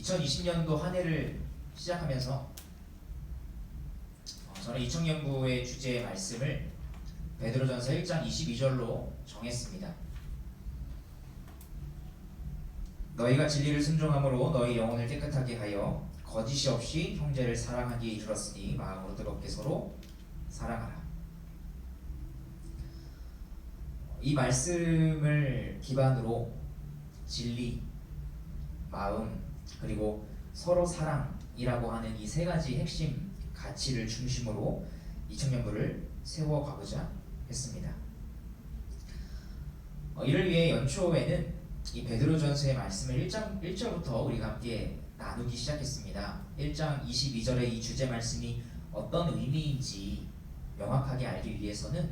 2020년도 한 해를 시작하면서 저는 이청년부의 주제의 말씀을 베드로전서 1장 22절로 정했습니다. 너희가 진리를 순종함으로 너희 영혼을 깨끗하게 하여 거짓이 없이 형제를 사랑하기에 이르렀으니 마음으로 뜨겁게 서로 사랑하라. 이 말씀을 기반으로 진리, 마음, 그리고 서로 사랑이라고 하는 이 세 가지 핵심 가치를 중심으로 이청년부를 세워가고자 했습니다. 이를 위해 연초에는 이 베드로전서의 말씀을 1장 1절부터 우리가 함께 나누기 시작했습니다. 1장 22절의 이 주제 말씀이 어떤 의미인지 명확하게 알기 위해서는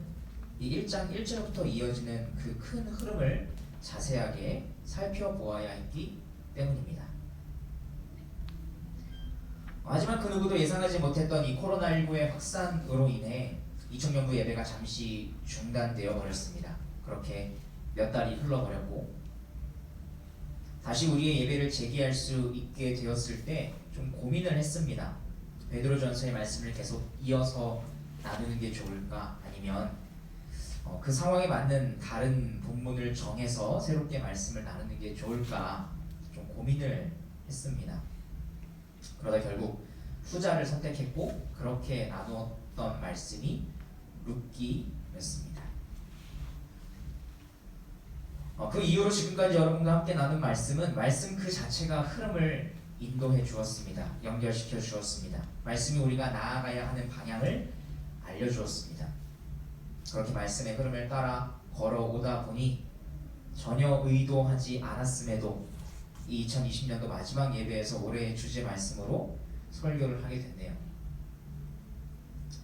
이 1장 1절부터 이어지는 그 큰 흐름을 자세하게 살펴보아야 했기 때문입니다. 하지만 그 누구도 예상하지 못했던 이 코로나19의 확산으로 인해 이청년부 예배가 잠시 중단되어 버렸습니다. 그렇게 몇 달이 흘러버렸고 다시 우리의 예배를 재개할 수 있게 되었을 때 좀 고민을 했습니다. 베드로전서의 말씀을 계속 이어서 나누는 게 좋을까, 아니면 그 상황에 맞는 다른 본문을 정해서 새롭게 말씀을 나누는 게 좋을까 좀 고민을 했습니다. 그러다 결국 후자를 선택했고 그렇게 나누었던 말씀이 룻기였습니다. 그 이후로 지금까지 여러분과 함께 나눈 말씀은 말씀 그 자체가 흐름을 인도해 주었습니다. 연결시켜 주었습니다. 말씀이 우리가 나아가야 하는 방향을 알려주었습니다. 그렇게 말씀의 흐름을 따라 걸어오다 보니 전혀 의도하지 않았음에도 이 2020년도 마지막 예배에서 올해의 주제 말씀으로 설교를 하게 됐네요.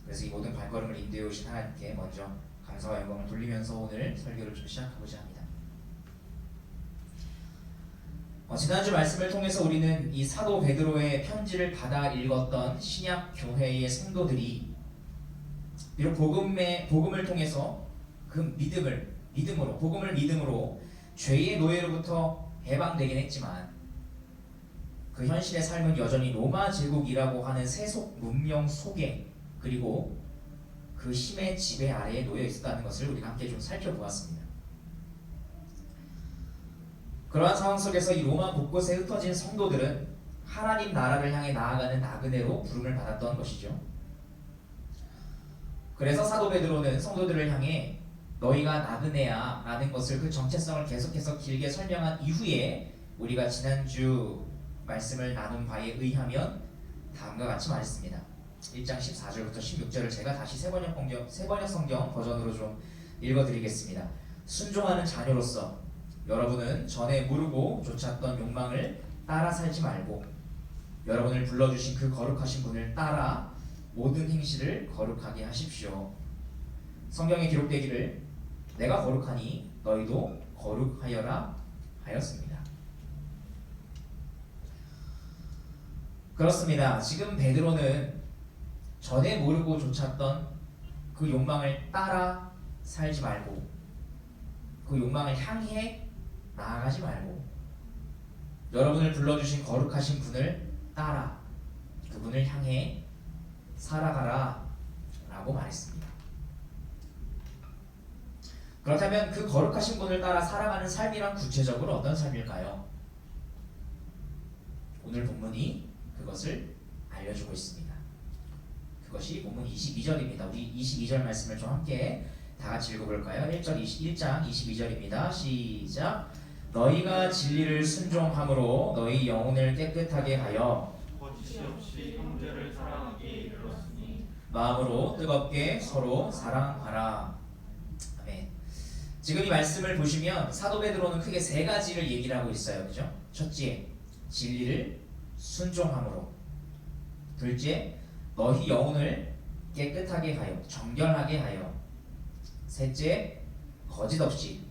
그래서 이 모든 발걸음을 인도해 오신 하나님께 먼저 감사와 영광을 돌리면서 오늘 설교를 좀 시작하고자 합니다. 지난주 말씀을 통해서 우리는 이 사도 베드로의 편지를 받아 읽었던 신약 교회의 성도들이 비록 복음을 통해서 그 복음을 믿음으로 죄의 노예로부터 해방되긴 했지만 그 현실의 삶은 여전히 로마 제국이라고 하는 세속 문명 속에, 그리고 그 힘의 지배 아래에 놓여 있었다는 것을 우리가 함께 좀 살펴보았습니다. 그러한 상황 속에서 이 로마 곳곳에 흩어진 성도들은 하나님 나라를 향해 나아가는 나그네로 부름을 받았던 것이죠. 그래서 사도 베드로는 성도들을 향해 너희가 나그네야 라는 것을, 그 정체성을 계속해서 길게 설명한 이후에 우리가 지난주 말씀을 나눈 바에 의하면 다음과 같이 말했습니다. 1장 14절부터 16절을 제가 다시 세번역 성경 버전으로 좀 읽어드리겠습니다. 순종하는 자녀로서 여러분은 전에 모르고 좇았던 욕망을 따라 살지 말고 여러분을 불러주신 그 거룩하신 분을 따라 모든 행실을 거룩하게 하십시오. 성경에 기록되기를 내가 거룩하니 너희도 거룩하여라 하였습니다. 그렇습니다. 지금 베드로는 전에 모르고 좇았던 그 욕망을 따라 살지 말고, 그 욕망을 향해 나아가지 말고 여러분을 불러주신 거룩하신 분을 따라 그분을 향해 살아가라 라고 말했습니다. 그렇다면 그 거룩하신 분을 따라 살아가는 삶이란 구체적으로 어떤 삶일까요? 오늘 본문이 그것을 알려주고 있습니다. 그것이 본문 22절입니다. 우리 22절 말씀을 좀 함께 다 같이 읽어볼까요? 1장 22절입니다. 시작. 너희가 진리를 순종함으로 너희 영혼을 깨끗하게 하여 거짓이 없이 형제를 사랑하기에 이르렀으니 마음으로 뜨겁게 서로 사랑하라. 아멘. 지금 이 말씀을 보시면 사도 베드로는 크게 세 가지를 얘기를 하고 있어요. 그죠? 첫째, 진리를 순종함으로. 둘째, 너희 영혼을 깨끗하게 하여, 정결하게 하여. 셋째, 거짓 없이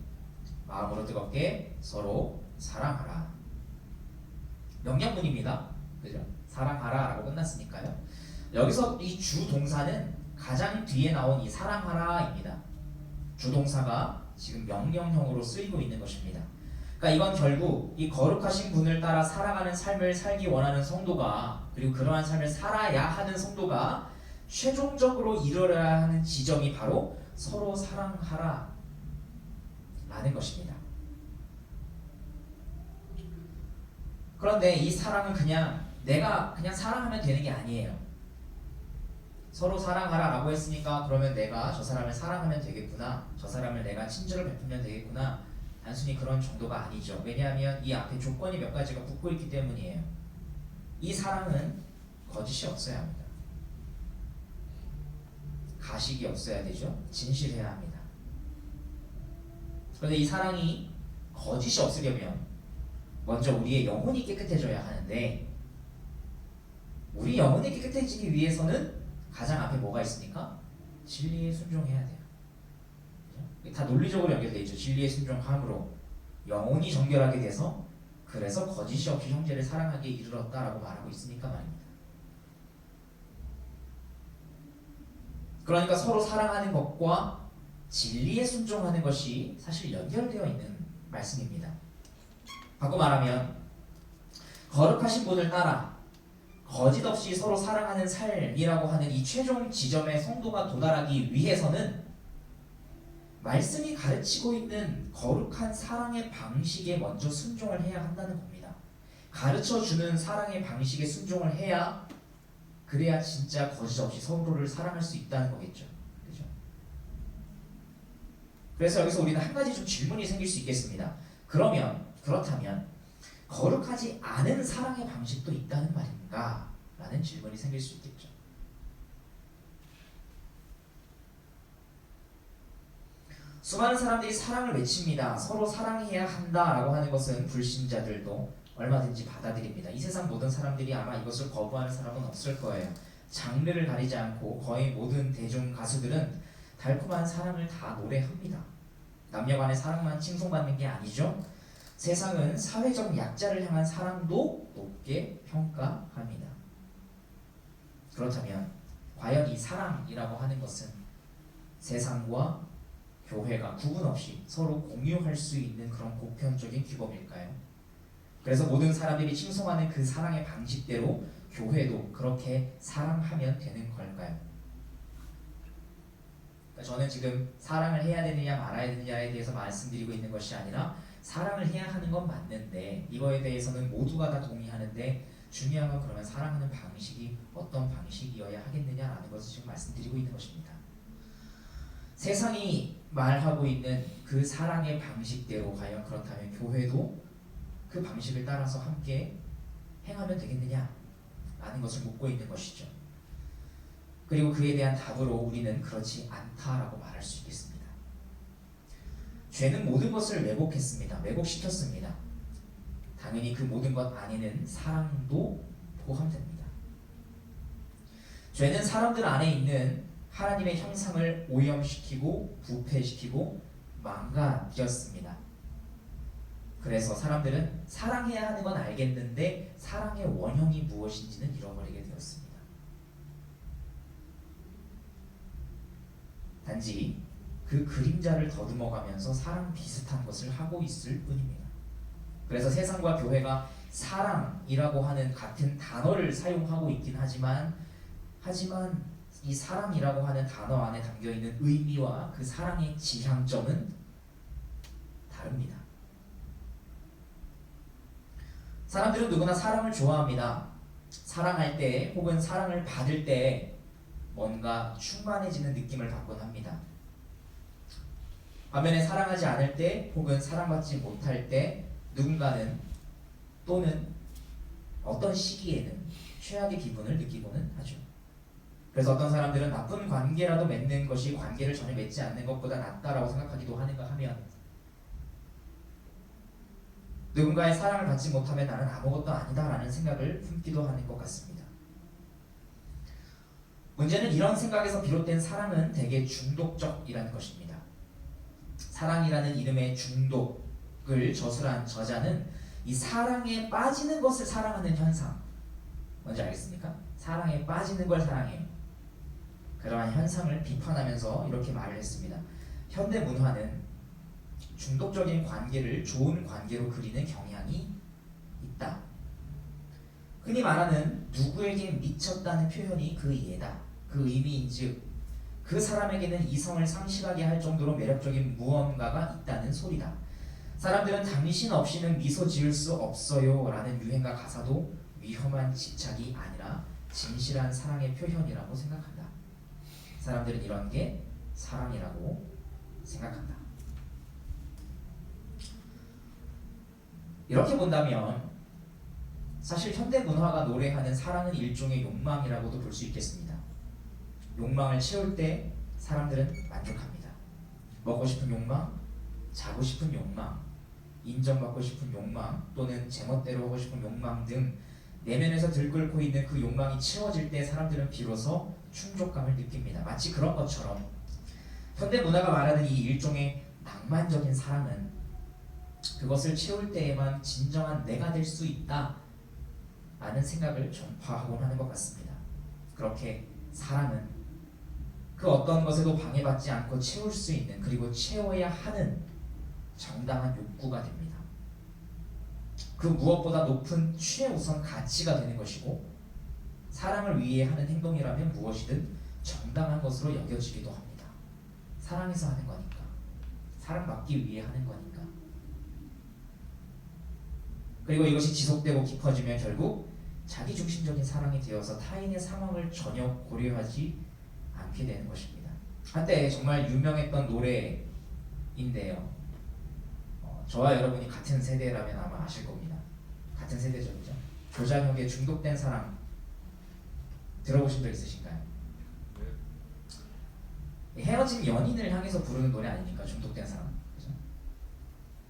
마음으로 뜨겁게 서로 사랑하라. 명령문입니다. 그죠? 사랑하라 라고 끝났으니까요. 여기서 이 주동사는 가장 뒤에 나온 이 사랑하라 입니다. 주동사가 지금 명령형으로 쓰이고 있는 것입니다. 그러니까 이건 결국 이 거룩하신 분을 따라 살아가는 삶을 살기 원하는 성도가, 그리고 그러한 삶을 살아야 하는 성도가 최종적으로 이루어야 하는 지점이 바로 서로 사랑하라 라는 것입니다. 그런데 이 사랑은 그냥 내가 그냥 사랑하면 되는 게 아니에요. 서로 사랑하라 라고 했으니까 그러면 내가 저 사람을 사랑하면 되겠구나, 저 사람을 내가 친절을 베풀면 되겠구나, 단순히 그런 정도가 아니죠. 왜냐하면 이 앞에 조건이 몇 가지가 붙고 있기 때문이에요. 이 사랑은 거짓이 없어야 합니다. 가식이 없어야 되죠. 진실해야 합니다. 그런데 이 사랑이 거짓이 없으려면 먼저 우리의 영혼이 깨끗해져야 하는데, 우리 영혼이 깨끗해지기 위해서는 가장 앞에 뭐가 있습니까? 진리에 순종해야 돼요. 그죠? 다 논리적으로 연결되어 있죠. 진리에 순종함으로 영혼이 정결하게 돼서, 그래서 거짓이 없이 형제를 사랑하기에 이르렀다라고 말하고 있으니까 말입니다. 그러니까 서로 사랑하는 것과 진리에 순종하는 것이 사실 연결되어 있는 말씀입니다. 바꿔 말하면 거룩하신 분을 따라 거짓 없이 서로 사랑하는 삶이라고 하는 이 최종 지점에 성도가 도달하기 위해서는 말씀이 가르치고 있는 거룩한 사랑의 방식에 먼저 순종을 해야 한다는 겁니다. 가르쳐주는 사랑의 방식에 순종을 해야, 그래야 진짜 거짓 없이 서로를 사랑할 수 있다는 거겠죠. 그렇죠? 그래서 여기서 우리는 한 가지 좀 질문이 생길 수 있겠습니다. 그렇다면 거룩하지 않은 사랑의 방식도 있다는 말인가? 라는 질문이 생길 수 있겠죠. 수많은 사람들이 사랑을 외칩니다. 서로 사랑해야 한다라고 하는 것은 불신자들도 얼마든지 받아들입니다. 이 세상 모든 사람들이 아마 이것을 거부하는 사람은 없을 거예요. 장르를 가리지 않고 거의 모든 대중 가수들은 달콤한 사랑을 다 노래합니다. 남녀 간의 사랑만 칭송받는 게 아니죠. 세상은 사회적 약자를 향한 사랑도 높게 평가합니다. 그렇다면 과연 이 사랑이라고 하는 것은 세상과 교회가 구분 없이 서로 공유할 수 있는 그런 보편적인 규범일까요? 그래서 모든 사람들이 칭송하는 그 사랑의 방식대로 교회도 그렇게 사랑하면 되는 걸까요? 그러니까 저는 지금 사랑을 해야 되느냐 말아야 되느냐에 대해서 말씀드리고 있는 것이 아니라, 사랑을 해야 하는 건 맞는데 이거에 대해서는 모두가 다 동의하는데, 중요한 건 그러면 사랑하는 방식이 어떤 방식이어야 하겠느냐라는 것을 지금 말씀드리고 있는 것입니다. 세상이 말하고 있는 그 사랑의 방식대로 과연 그렇다면 교회도 그 방식을 따라서 함께 행하면 되겠느냐라는 것을 묻고 있는 것이죠. 그리고 그에 대한 답으로 우리는 그렇지 않다라고 말할 수 있겠습니다. 죄는 모든 것을 왜곡했습니다. 왜곡시켰습니다. 당연히 그 모든 것 안에는 사랑도 포함됩니다. 죄는 사람들 안에 있는 하나님의 형상을 오염시키고 부패시키고 망가뜨렸습니다. 그래서 사람들은 사랑해야 하는 건 알겠는데 사랑의 원형이 무엇인지는 잃어버리게 되었습니다. 단지 그 그림자를 더듬어가면서 사랑 비슷한 것을 하고 있을 뿐입니다. 그래서 세상과 교회가 사랑이라고 하는 같은 단어를 사용하고 있긴 하지만 이 사랑이라고 하는 단어 안에 담겨있는 의미와 그 사랑의 지향점은 다릅니다. 사람들은 누구나 사랑을 좋아합니다. 사랑할 때 혹은 사랑을 받을 때 뭔가 충만해지는 느낌을 받곤 합니다. 반면에 사랑하지 않을 때 혹은 사랑받지 못할 때 누군가는 또는 어떤 시기에는 최악의 기분을 느끼고는 하죠. 그래서 어떤 사람들은 나쁜 관계라도 맺는 것이 관계를 전혀 맺지 않는 것보다 낫다라고 생각하기도 하는가 하면, 누군가의 사랑을 받지 못하면 나는 아무것도 아니다라는 생각을 품기도 하는 것 같습니다. 문제는 이런 생각에서 비롯된 사랑은 되게 중독적이라는 것입니다. 사랑이라는 이름의 중독을 저술한 저자는 이 사랑에 빠지는 것을 사랑하는 현상, 뭔지 알겠습니까? 사랑에 빠지는 걸 사랑해요. 그러한 현상을 비판하면서 이렇게 말을 했습니다. 현대 문화는 중독적인 관계를 좋은 관계로 그리는 경향이 있다. 흔히 말하는 누구에게 미쳤다는 표현이 그 이해다. 그 의미인즉 그 사람에게는 이성을 상실하게 할 정도로 매력적인 무언가가 있다는 소리다. 사람들은 당신 없이는 미소 지을 수 없어요 라는 유행가 가사도 위험한 집착이 아니라 진실한 사랑의 표현이라고 생각한다. 사람들은 이런 게 사랑이라고 생각한다. 이렇게 본다면 사실 현대 문화가 노래하는 사랑은 일종의 욕망이라고도 볼 수 있겠습니다. 욕망을 채울 때 사람들은 만족합니다. 먹고 싶은 욕망, 자고 싶은 욕망, 인정받고 싶은 욕망 또는 제멋대로 하고 싶은 욕망 등 내면에서 들끓고 있는 그 욕망이 채워질 때 사람들은 비로소 충족감을 느낍니다. 마치 그런 것처럼 현대 문화가 말하는 이 일종의 낭만적인 사랑은 그것을 채울 때에만 진정한 내가 될 수 있다 라는 생각을 전파하곤 하는 것 같습니다. 그렇게 사랑은 그 어떤 것에도 방해받지 않고 채울 수 있는 그리고 채워야 하는 정당한 욕구가 됩니다. 그 무엇보다 높은 최우선 가치가 되는 것이고 사랑을 위해 하는 행동이라면 무엇이든 정당한 것으로 여겨지기도 합니다. 사랑해서 하는 거니까. 사랑받기 위해 하는 거니까. 그리고 이것이 지속되고 깊어지면 결국 자기중심적인 사랑이 되어서 타인의 상황을 전혀 고려하지 않게 되는 것입니다. 한때 정말 유명했던 노래인데요. 저와 여러분이 같은 세대라면 아마 아실 겁니다. 같은 세대죠, 그죠? 조장혁의 중독된 사랑 들어보신 적 있으신가요? 네. 헤어진 연인을 향해서 부르는 노래 아닙니까? 중독된 사랑, 그죠?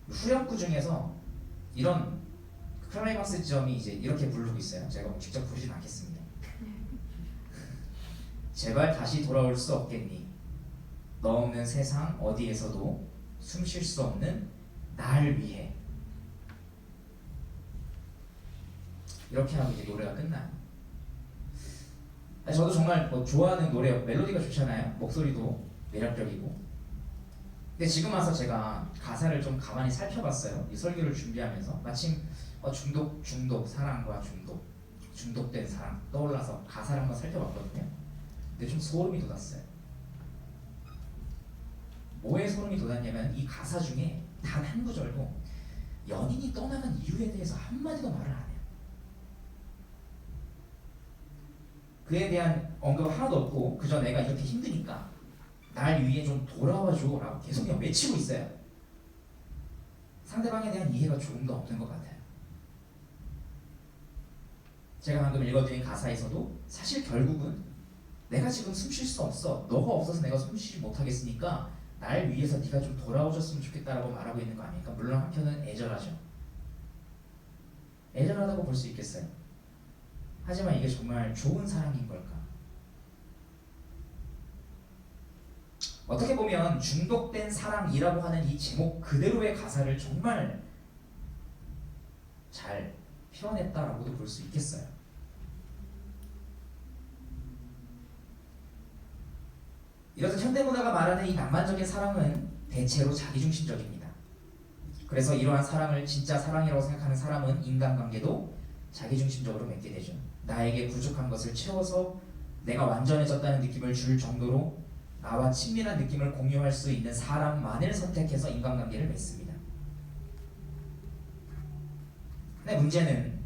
후렴구 중에서 이런 클라이막스 점이 이제 이렇게 부르고 있어요. 제가 뭐 직접 부르진 않겠습니다. 제발 다시 돌아올 수 없겠니? 너 없는 세상 어디에서도 숨 쉴 수 없는 날 위해. 이렇게 하고 이제 노래가 끝나요. 저도 정말 뭐 좋아하는 노래, 멜로디가 좋잖아요. 목소리도 매력적이고. 근데 지금 와서 제가 가사를 좀 가만히 살펴봤어요. 이 설교를 준비하면서 마침 중독, 사랑과 중독된 사랑 떠올라서 가사를 한번 살펴봤거든요. 근데 좀 소름이 돋았어요. 뭐에 소름이 돋았냐면 이 가사 중에 단 한 구절도 연인이 떠나간 이유에 대해서 한마디도 말을 안 해요. 그에 대한 언급 하나도 없고 그저 내가 이렇게 힘드니까 날 위해 좀 도와줘 라고 계속 그냥 외치고 있어요. 상대방에 대한 이해가 조금 더 없는 것 같아요. 제가 방금 읽어드린 가사에서도 사실 결국은 내가 지금 숨 쉴 수 없어. 너가 없어서 내가 숨 쉬지 못하겠으니까 날 위해서 네가 좀 돌아오셨으면 좋겠다라고 말하고 있는 거 아닙니까? 물론 한편은 애절하죠. 애절하다고 볼 수 있겠어요. 하지만 이게 정말 좋은 사랑인 걸까? 어떻게 보면 중독된 사랑이라고 하는 이 제목 그대로의 가사를 정말 잘 표현했다라고도 볼 수 있겠어요. 이렇듯 현대문화가 말하는 이 낭만적인 사랑은 대체로 자기중심적입니다. 그래서 이러한 사랑을 진짜 사랑이라고 생각하는 사람은 인간관계도 자기중심적으로 맺게 되죠. 나에게 부족한 것을 채워서 내가 완전해졌다는 느낌을 줄 정도로 나와 친밀한 느낌을 공유할 수 있는 사람만을 선택해서 인간관계를 맺습니다. 근데 문제는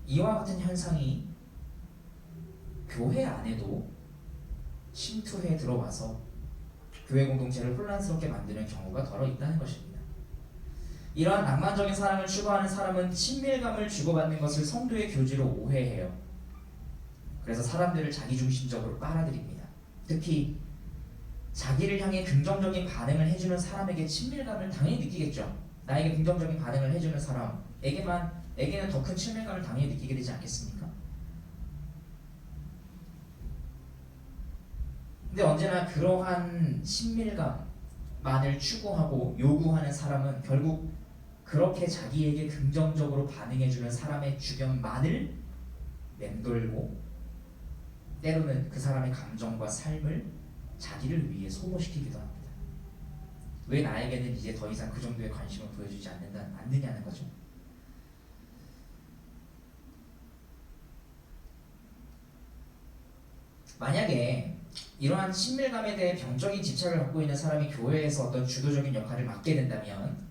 이와 같은 현상이 교회 안에도 침투해 들어와서 교회 공동체를 혼란스럽게 만드는 경우가 더러 있다는 것입니다. 이러한 낭만적인 사랑을 추구하는 사람은 친밀감을 주고받는 것을 성도의 교지로 오해해요. 그래서 사람들을 자기중심적으로 빨아들입니다. 특히 자기를 향해 긍정적인 반응을 해주는 사람에게 친밀감을 당연히 느끼겠죠. 나에게 긍정적인 반응을 해주는 사람에게는 더 큰 친밀감을 당연히 느끼게 되지 않겠습니까? 근데 언제나 그러한 친밀감만을 추구하고 요구하는 사람은 결국 그렇게 자기에게 긍정적으로 반응해주는 사람의 주변만을 맴돌고 때로는 그 사람의 감정과 삶을 자기를 위해 소모시키기도 합니다. 왜 나에게는 이제 더 이상 그 정도의 관심을 보여주지 않느냐는 거죠. 만약에 이러한 친밀감에 대해 병적인 집착을 갖고 있는 사람이 교회에서 어떤 주도적인 역할을 맡게 된다면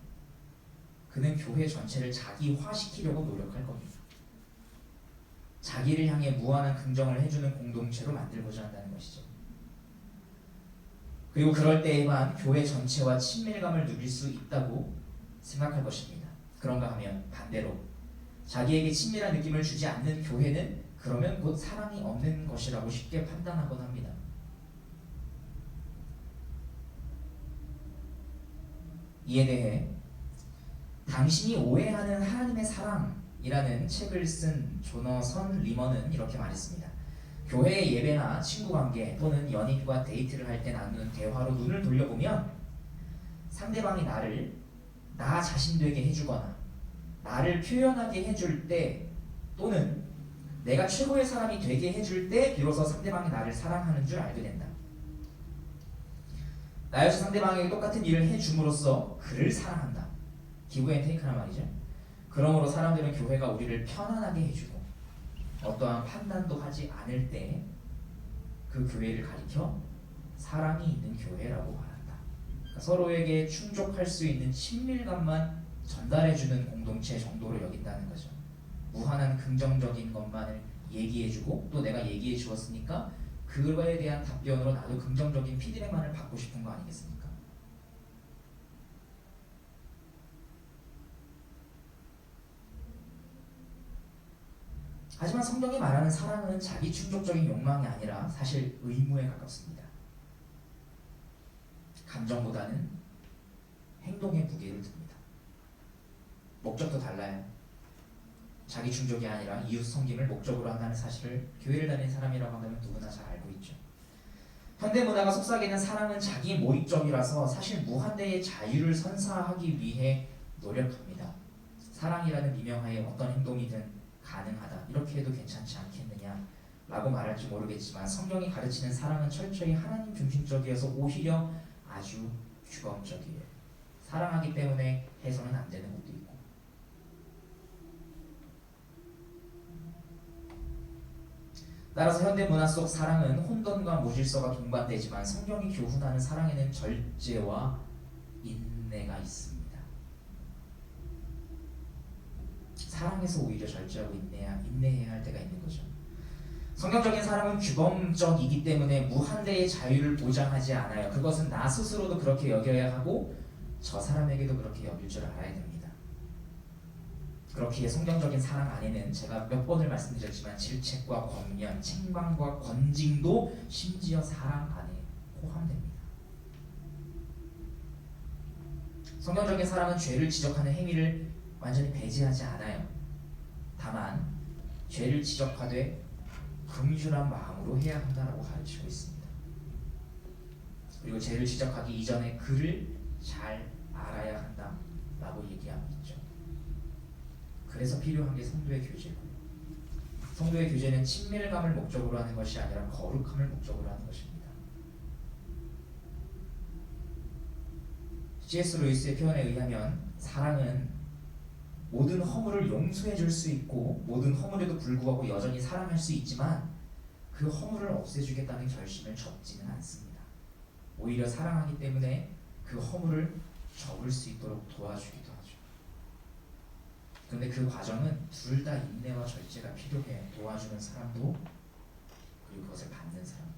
그는 교회 전체를 자기화시키려고 노력할 겁니다. 자기를 향해 무한한 긍정을 해주는 공동체로 만들고자 한다는 것이죠. 그리고 그럴 때에만 교회 전체와 친밀감을 누릴 수 있다고 생각할 것입니다. 그런가 하면 반대로 자기에게 친밀한 느낌을 주지 않는 교회는 그러면 곧 사랑이 없는 것이라고 쉽게 판단하곤 합니다. 이에 대해 당신이 오해하는 하나님의 사랑이라는 책을 쓴 조너선 리먼은 이렇게 말했습니다. 교회의 예배나 친구관계 또는 연인과 데이트를 할 때 나누는 대화로 눈을 돌려보면 상대방이 나를 나 자신 되게 해주거나 나를 표현하게 해줄 때 또는 내가 최고의 사람이 되게 해줄 때 비로소 상대방이 나를 사랑하는 줄 알게 된다. 나 역시 상대방에게 똑같은 일을 해줌으로써 그를 사랑한다. 기브 앤 테이크란 말이죠. 그러므로 사람들은 교회가 우리를 편안하게 해주고 어떠한 판단도 하지 않을 때 그 교회를 가리켜 사랑이 있는 교회라고 말한다. 그러니까 서로에게 충족할 수 있는 친밀감만 전달해주는 공동체 정도로 여긴다는 거죠. 무한한 긍정적인 것만을 얘기해주고 또 내가 얘기해 주었으니까 그거에 대한 답변으로 나도 긍정적인 피드백만을 받고 싶은 거 아니겠습니까? 하지만 성경이 말하는 사랑은 자기 충족적인 욕망이 아니라 사실 의무에 가깝습니다. 감정보다는 행동에 무게를 둡니다. 목적도 달라요. 자기 충족이 아니라 이웃 섬김을 목적으로 한다는 사실을 교회를 다니는 사람이라고 한다면 누구나 잘 알고 있죠. 현대문화가 속삭이는 사랑은 자기 몰입적이라서 사실 무한대의 자유를 선사하기 위해 노력합니다. 사랑이라는 미명하에 어떤 행동이든 가능하다. 이렇게 해도 괜찮지 않겠느냐 라고 말할지 모르겠지만 성경이 가르치는 사랑은 철저히 하나님 중심적이어서 오히려 아주 규범적이에요. 사랑하기 때문에 해서는 안 되는 것도 있고. 따라서 현대 문화 속 사랑은 혼돈과 무질서가 동반되지만 성경이 교훈하는 사랑에는 절제와 인내가 있습니다. 사랑에서 오히려 절제하고 인내해야 할 때가 있는 거죠. 성경적인 사랑은 규범적이기 때문에 무한대의 자유를 보장하지 않아요. 그것은 나 스스로도 그렇게 여겨야 하고 저 사람에게도 그렇게 여길 줄 알아야 됩니다. 그렇기에 성경적인 사랑 안에는 제가 몇 번을 말씀드렸지만 질책과 권면, 책망과 권징도 심지어 사랑 안에 포함됩니다. 성경적인 사랑은 죄를 지적하는 행위를 완전히 배제하지 않아요. 다만 죄를 지적하되 긍휼한 마음으로 해야 한다라고 가르치고 있습니다. 그리고 죄를 지적하기 이전에 그를 잘 알아야 한다라고 얘기하고 있죠. 그래서 필요한 게 성도의 교제고요. 성도의 교제는 친밀감을 목적으로 하는 것이 아니라 거룩함을 목적으로 하는 것입니다. C.S. 루이스의 표현에 의하면 사랑은 모든 허물을 용서해 줄 수 있고 모든 허물에도 불구하고 여전히 사랑할 수 있지만 그 허물을 없애주겠다는 결심을 접지는 않습니다. 오히려 사랑하기 때문에 그 허물을 접을 수 있도록 도와주기도 하죠. 그런데 그 과정은 둘 다 인내와 절제가 필요해. 도와주는 사람도 그리고 그것을 받는 사람도.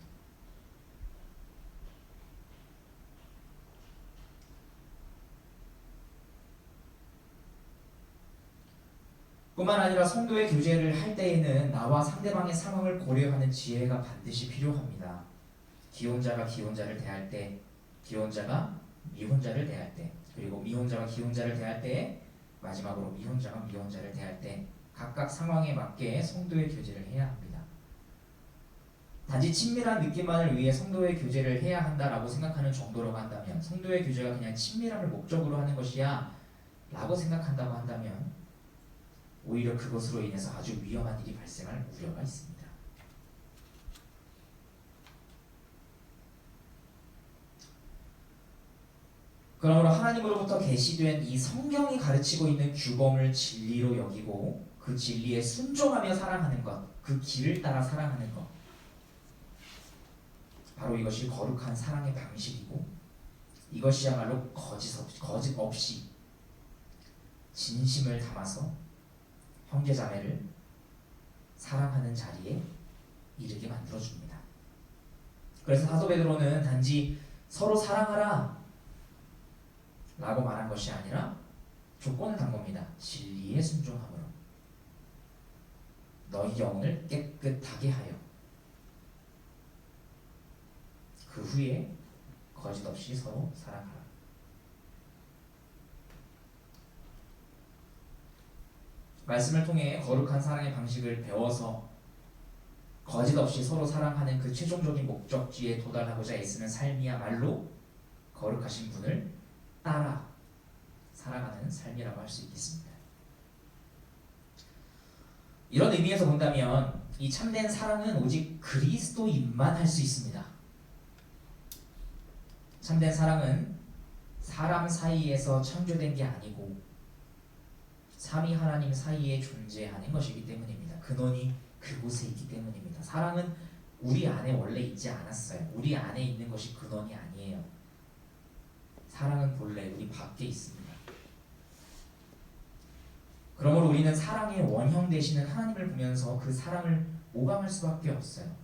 뿐만 아니라 성도의 교제를 할 때에는 나와 상대방의 상황을 고려하는 지혜가 반드시 필요합니다. 기혼자가 기혼자를 대할 때, 기혼자가 미혼자를 대할 때, 그리고 미혼자가 기혼자를 대할 때, 마지막으로 미혼자가 미혼자를 대할 때 각각 상황에 맞게 성도의 교제를 해야 합니다. 단지 친밀한 느낌만을 위해 성도의 교제를 해야 한다라고 생각하는 정도로 한다면, 성도의 교제가 그냥 친밀함을 목적으로 하는 것이야 라고 생각한다고 한다면 오히려 그것으로 인해서 아주 위험한 일이 발생할 우려가 있습니다. 그러므로 하나님으로부터 계시된 이 성경이 가르치고 있는 규범을 진리로 여기고 그 진리에 순종하며 살아가는 것, 그 길을 따라 살아가는 것, 바로 이것이 거룩한 사랑의 방식이고 이것이야말로 거짓 없이 진심을 담아서 형제자매를 사랑하는 자리에 이르게 만들어줍니다. 그래서 사도 베드로는 단지 서로 사랑하라 라고 말한 것이 아니라 조건을 단 겁니다. 진리에 순종함으로 너희 영혼을 깨끗하게 하여 그 후에 거짓 없이 서로 사랑하라. 말씀을 통해 거룩한 사랑의 방식을 배워서 거짓 없이 서로 사랑하는 그 최종적인 목적지에 도달하고자 애쓰는 삶이야말로 거룩하신 분을 따라 살아가는 삶이라고 할 수 있겠습니다. 이런 의미에서 본다면 이 참된 사랑은 오직 그리스도인만 할 수 있습니다. 참된 사랑은 사람 사이에서 창조된 게 아니고 삼위 하나님 사이에 존재하는 것이기 때문입니다. 근원이 그곳에 있기 때문입니다. 사랑은 우리 안에 원래 있지 않았어요. 우리 안에 있는 것이 근원이 아니에요. 사랑은 본래 우리 밖에 있습니다. 그러므로 우리는 사랑의 원형 되시는 하나님을 보면서 그 사랑을 모방할 수밖에 없어요.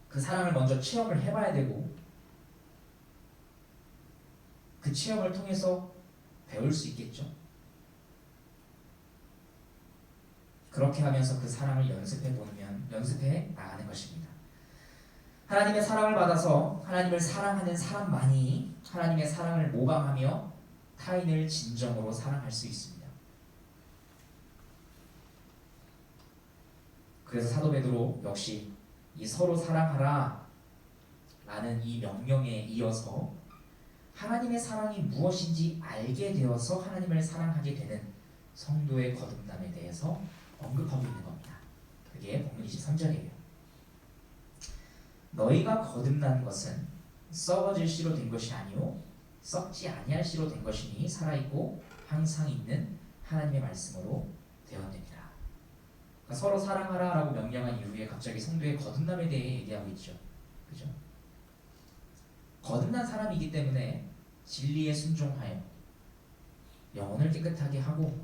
그 사랑을 먼저 체험을 해봐야 되고 그 체험을 통해서 배울 수 있겠죠. 그렇게 하면서 그 사랑을 연습해 나가는 것입니다. 하나님의 사랑을 받아서 하나님을 사랑하는 사람만이 하나님의 사랑을 모방하며 타인을 진정으로 사랑할 수 있습니다. 그래서 사도 베드로 역시 이 서로 사랑하라 라는 이 명령에 이어서 하나님의 사랑이 무엇인지 알게 되어서 하나님을 사랑하게 되는 성도의 거듭남에 대해서 언급하고 있는 겁니다. 그게 본문 23절이에요. 너희가 거듭난 것은 썩어질 씨로 된 것이 아니요 썩지 아니할 씨로 된 것이니 살아있고 항상 있는 하나님의 말씀으로 되었느니라. 그러니까 서로 사랑하라 라고 명령한 이후에 갑자기 성도의 거듭남에 대해 얘기하고 있죠. 그죠? 거듭난 사람이기 때문에 진리에 순종하여 영혼을 깨끗하게 하고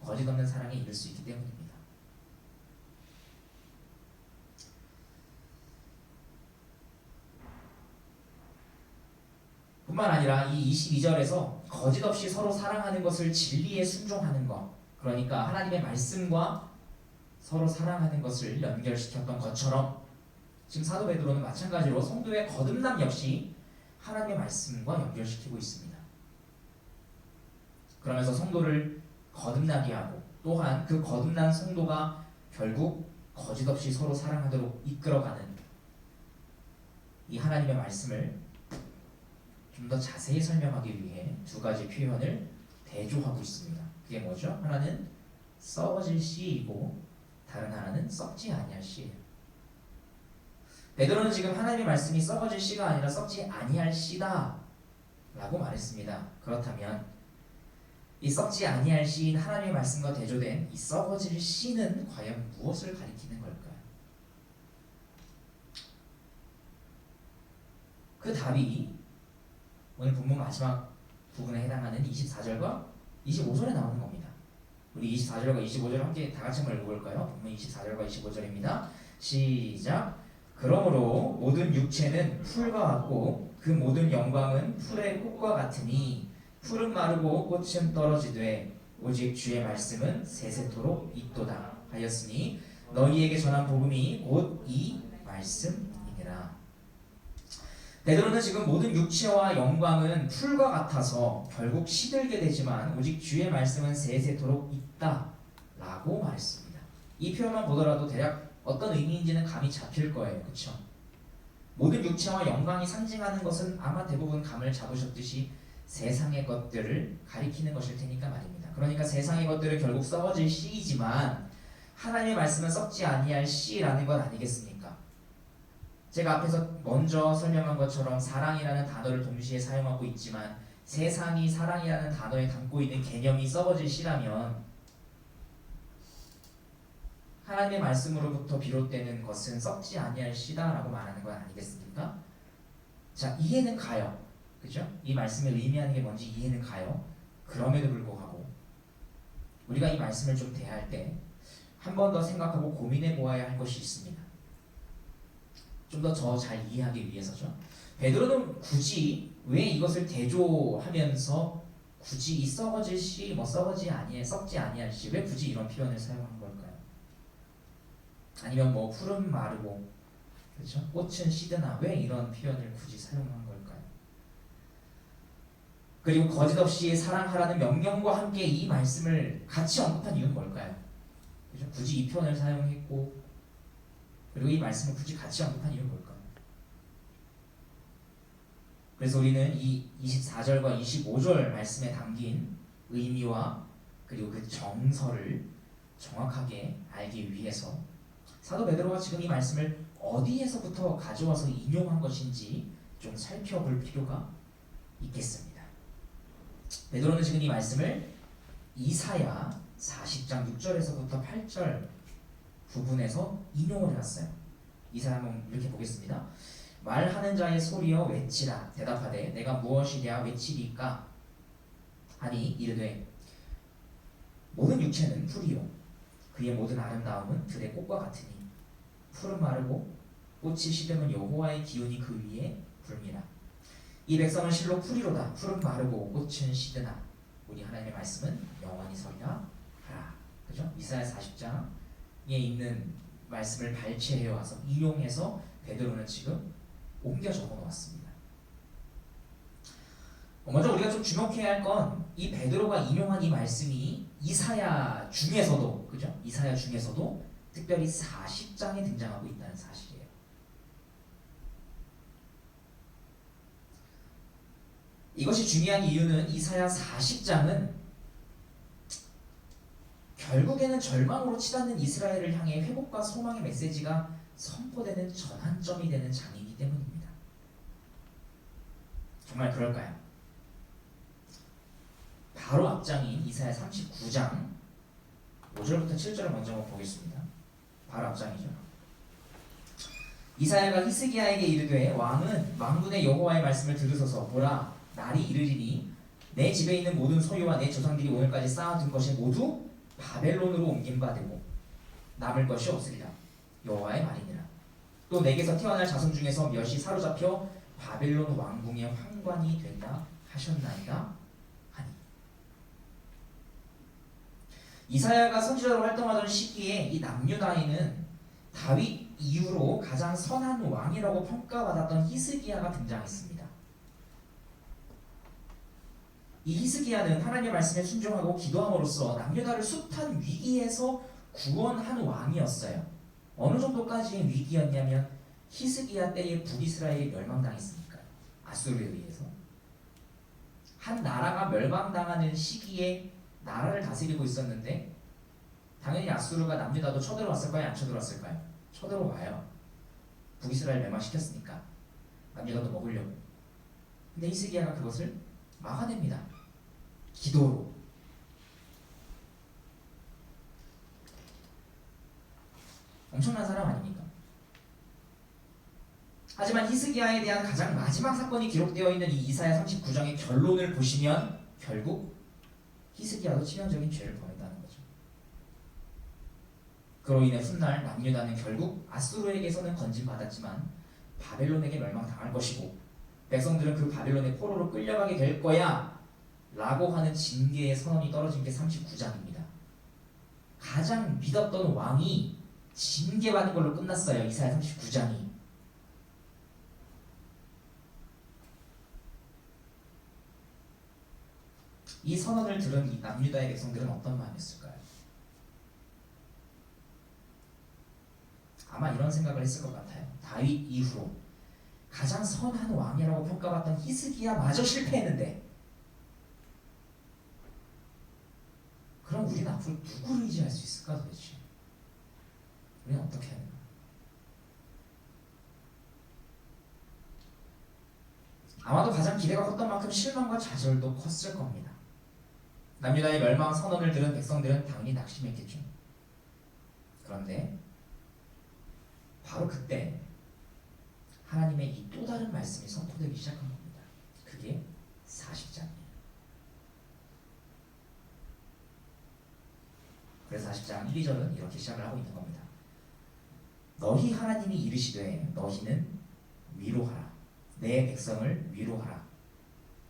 거짓 없는 사랑에 이를 수 있기 때문입니다. 뿐만 아니라 이 22절에서 거짓 없이 서로 사랑하는 것을 진리에 순종하는 것, 그러니까 하나님의 말씀과 서로 사랑하는 것을 연결시켰던 것처럼 지금 사도 베드로는 마찬가지로 성도의 거듭남 역시 하나님의 말씀과 연결시키고 있습니다. 그러면서 성도를 거듭나게 하고 또한 그 거듭난 성도가 결국 거짓 없이 서로 사랑하도록 이끌어가는 이 하나님의 말씀을 좀 더 자세히 설명하기 위해 두 가지 표현을 대조하고 있습니다. 그게 뭐죠? 하나는 썩어질 씨이고 다른 하나는 썩지 아니할 씨예요. 베드로는 지금 하나님의 말씀이 썩어질 씨가 아니라 썩지 아니할 씨다 라고 말했습니다. 그렇다면 이 썩지 아니할 씨인 하나님의 말씀과 대조된 이 썩어질 씨는 과연 무엇을 가리키는 걸까요? 그 답이 오늘 본문 마지막 부분에 해당하는 24절과 25절에 나오는 겁니다. 우리 24절과 25절 함께 다 같이 한번 읽어볼까요? 본문 24절과 25절입니다. 시작. 그러므로 모든 육체는 풀과 같고 그 모든 영광은 풀의 꽃과 같으니 풀은 마르고 꽃은 떨어지되 오직 주의 말씀은 세세토록 있도다 하였으니 너희에게 전한 복음이 곧 이 말씀이니라. 베드로는 지금 모든 육체와 영광은 풀과 같아서 결국 시들게 되지만 오직 주의 말씀은 세세토록 있다 라고 말했습니다. 이 표현만 보더라도 대략 어떤 의미인지는 감이 잡힐 거예요. 그쵸? 모든 육체와 영광이 상징하는 것은 아마 대부분 감을 잡으셨듯이 세상의 것들을 가리키는 것일 테니까 말입니다. 그러니까 세상의 것들은 결국 썩어질 씨이지만 하나님의 말씀은 썩지 아니할 씨라는 것 아니겠습니까? 제가 앞에서 먼저 설명한 것처럼 사랑이라는 단어를 동시에 사용하고 있지만 세상이 사랑이라는 단어에 담고 있는 개념이 썩어질 시라면 하나님의 말씀으로부터 비롯되는 것은 썩지 아니할 시다라고 말하는 건 아니겠습니까? 자, 이해는 가요. 그죠? 이 말씀이 의미하는 게 뭔지 이해는 가요. 그럼에도 불구하고 우리가 이 말씀을 좀 대할 때 한 번 더 생각하고 고민해 보아야 할 것이 있습니다. 좀 더 잘 이해하기 위해서죠. 베드로는 굳이 왜 이것을 대조하면서 굳이 이 썩어질 시, 썩지 아니할 시, 왜 굳이 이런 표현을 사용한 걸까요? 아니면 푸른 마르고, 그렇죠? 꽃은 시드나, 왜 이런 표현을 굳이 사용한 걸까요? 그리고 거짓없이 사랑하라는 명령과 함께 이 말씀을 같이 언급한 이유는 뭘까요? 그렇죠? 굳이 이 표현을 사용했고, 그리고 이 말씀을 굳이 같이 언급한 이유는 뭘까요? 그래서 우리는 이 24절과 25절 말씀에 담긴 의미와 그리고 그 정서를 정확하게 알기 위해서 사도 베드로가 지금 이 말씀을 어디에서부터 가져와서 인용한 것인지 좀 살펴볼 필요가 있겠습니다. 베드로는 지금 이 말씀을 이사야 40장 6절에서부터 8절 부분에서 인용을 해왔어요. 이사야 한번 이렇게 보겠습니다. 말하는 자의 소리여 외치라. 대답하되 내가 무엇이랴 외치리까 하니 이르되 모든 육체는 풀이요 그의 모든 아름다움은 들의 꽃과 같으니 풀은 마르고 꽃이 시들면 여호와의 기운이 그 위에 불미라. 이 백성은 실로 풀이로다. 풀은 마르고 꽃은 시드나 우리 하나님의 말씀은 영원히 서리라 하라. 그죠? 이사야 40장에 있는 말씀을 발췌해 와서 인용해서 베드로는 지금 옮겨 적어 놓았습니다. 먼저 우리가 좀 주목해야 할 건 이 베드로가 인용한 이 말씀이 이사야 중에서도, 그죠? 이사야 중에서도 특별히 40장에 등장하고 있다는 사실이에요. 이것이 중요한 이유는 이사야 40장은 결국에는 절망으로 치닫는 이스라엘을 향해 회복과 소망의 메시지가 선포되는 전환점이 되는 장이기 때문입니다. 정말 그럴까요? 바로 앞장인 이사야 39장 5절부터 7절을 먼저 한번 보겠습니다. 바로 앞장이죠. 이사야가 히스기야에게 이르되 왕은 만군의 여호와의 말씀을 들으소서. 보라, 날이 이르리니 내 집에 있는 모든 소유와 내 조상들이 오늘까지 쌓아둔 것이 모두 바벨론으로 옮긴 바 되고 남을 것이 없으리라. 여호와의 말이니라. 또 내게서 태어날 자손 중에서 몇이 사로잡혀 바벨론 왕궁의 환관이 된다 하셨나이다 하니. 이사야가 선지자로 활동하던 시기에 이 남유다에는 다윗 이후로 가장 선한 왕이라고 평가받았던 히스기야가 등장했습니다. 이 히스기야는 하나님의 말씀에 순종하고 기도함으로써 남유다를 숱한 위기에서 구원한 왕이었어요. 어느 정도까지의 위기였냐면 히스기야 때에 북이스라엘이 멸망당했으니까요. 아수르에 의해서. 한 나라가 멸망당하는 시기에 나라를 다스리고 있었는데 당연히 아수르가 남유다도 쳐들어왔을까요? 안 쳐들어왔을까요? 쳐들어와요. 북이스라엘 멸망시켰으니까 남유다도 먹으려고. 근데 히스기야가 그것을 막아냅니다. 기도로. 엄청난 사람 아닙니까? 하지만 히스기야에 대한 가장 마지막 사건이 기록되어 있는 이 이사야 39장의 결론을 보시면 결국 히스기야도 치명적인 죄를 범했다는 거죠. 그로 인해 훗날 남유다는 결국 아수르에게서는 건진받았지만 바벨론에게 멸망당할 것이고 백성들은 그 바벨론의 포로로 끌려가게 될 거야 라고 하는 징계의 선언이 떨어진 게 39장입니다. 가장 믿었던 왕이 징계받는 걸로 끝났어요. 이사야 39장이. 이 선언을 들은 이 남유다의 백성들은 어떤 마음이었을까요? 아마 이런 생각을 했을 것 같아요. 다윗 이후로 가장 선한 왕이라고 평가받던 히스기야마저 실패했는데 그럼 우리는 앞으로 누구를 의지할 수 있을까? 도대체 우리는 어떻게 해야 되나? 아마도 가장 기대가 컸던 만큼 실망과 좌절도 컸을 겁니다. 남유다의 멸망 선언을 들은 백성들은 당연히 낙심했겠죠. 그런데 바로 그때 하나님의 이 또 다른 말씀이 선포되기 시작한 겁니다. 그게 40장이에요. 그래서 40장 1, 2절은 이렇게 시작을 하고 있는 겁니다. 너희 하나님이 이르시되 너희는 위로하라. 내 백성을 위로하라.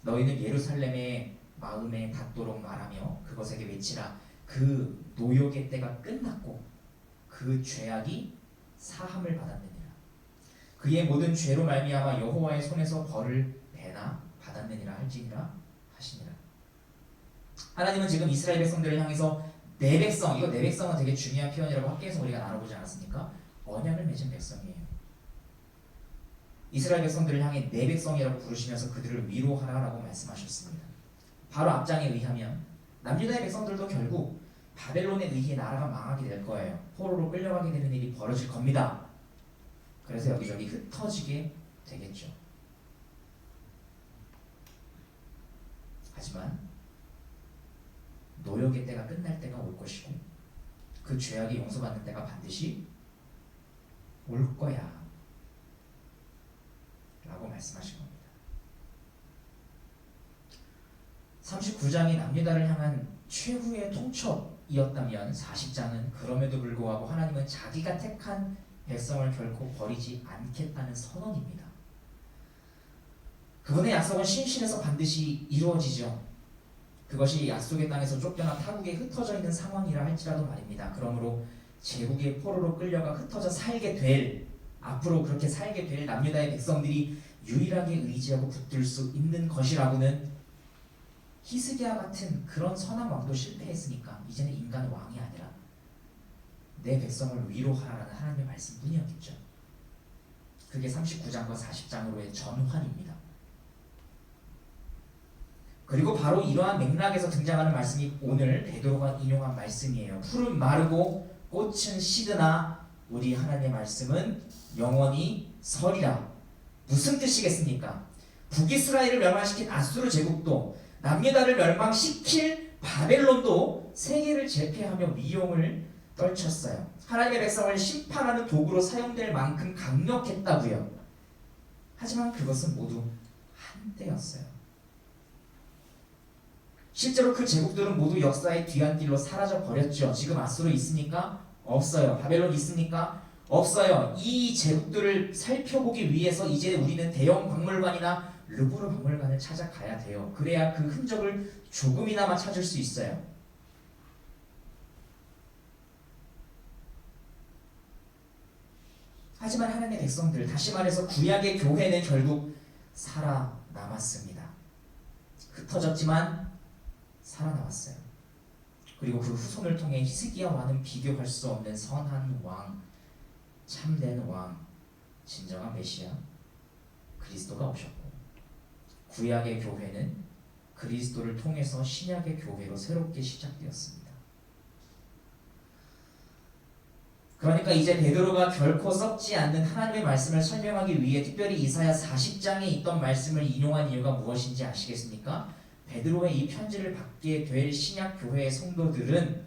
너희는 예루살렘의 마음에 닿도록 말하며 그것에게 외치라. 그 노역의 때가 끝났고 그 죄악이 사함을 받았느니라. 그의 모든 죄로 말미암아 여호와의 손에서 벌을 배나 받았느니라 할지니라 하시니라. 하나님은 지금 이스라엘 백성들을 향해서 내 백성, 이거 내 백성은 되게 중요한 표현이라고 학교에서 우리가 나눠보지 않았습니까? 언약을 맺은 백성이에요. 이스라엘 백성들을 향해 내 백성이라고 부르시면서 그들을 위로하라라고 말씀하셨습니다. 바로 앞장에 의하면 남유다의 백성들도 결국 바벨론에 의해 나라가 망하게 될 거예요. 포로로 끌려가게 되는 일이 벌어질 겁니다. 그래서 여기저기 흩어지게 되겠죠. 하지만 노역의 때가 끝날 때가 올 것이고 그 죄악이 용서받는 때가 반드시 올 거야 라고 말씀하신 겁니다. 39장이 남유다를 향한 최후의 통첩이었다면 40장은 그럼에도 불구하고 하나님은 자기가 택한 백성을 결코 버리지 않겠다는 선언입니다. 그분의 약속은 신실해서 반드시 이루어지죠. 그것이 약속의 땅에서 쫓겨나 타국에 흩어져 있는 상황이라 할지라도 말입니다. 그러므로 제국의 포로로 끌려가 흩어져 살게 될, 앞으로 그렇게 살게 될 남유다의 백성들이 유일하게 의지하고 붙들 수 있는 것이라고는 히스기야 같은 그런 선한 왕도 실패했으니까 이제는 인간 왕이 아니라 내 백성을 위로하라는 하나님의 말씀뿐이었겠죠. 그게 39장과 40장으로의 전환입니다. 그리고 바로 이러한 맥락에서 등장하는 말씀이 오늘 베드로가 인용한 말씀이에요. 풀은 마르고 꽃은 시드나 우리 하나님의 말씀은 영원히 서리라. 무슨 뜻이겠습니까? 북이스라엘을 멸망시킨 아수르 제국도 남유다를 멸망시킬 바벨론도 세계를 제패하며 위용을 떨쳤어요. 하나님의 백성을 심판하는 도구로 사용될 만큼 강력했다고요. 하지만 그것은 모두 한때였어요. 실제로 그 제국들은 모두 역사의 뒤안길로 사라져 버렸죠. 지금 아수르 있습니까? 없어요. 바벨론 있습니까? 없어요. 이 제국들을 살펴보기 위해서 이제 우리는 대형 박물관이나 르브르 박물관을 찾아가야 돼요. 그래야 그 흔적을 조금이나마 찾을 수 있어요. 하지만 하나님의 백성들, 다시 말해서 구약의 교회는 결국 살아남았습니다. 흩어졌지만 살아남았어요. 그리고 그 후손을 통해 히스기야와는 비교할 수 없는 선한 왕, 참된 왕, 진정한 메시아 그리스도가 오셨고, 구약의 교회는 그리스도를 통해서 신약의 교회로 새롭게 시작되었습니다. 그러니까 이제 베드로가 결코 썩지 않는 하나님의 말씀을 설명하기 위해 특별히 이사야 40장에 있던 말씀을 인용한 이유가 무엇인지 아시겠습니까? 베드로의 이 편지를 받게 될 신약 교회의 성도들은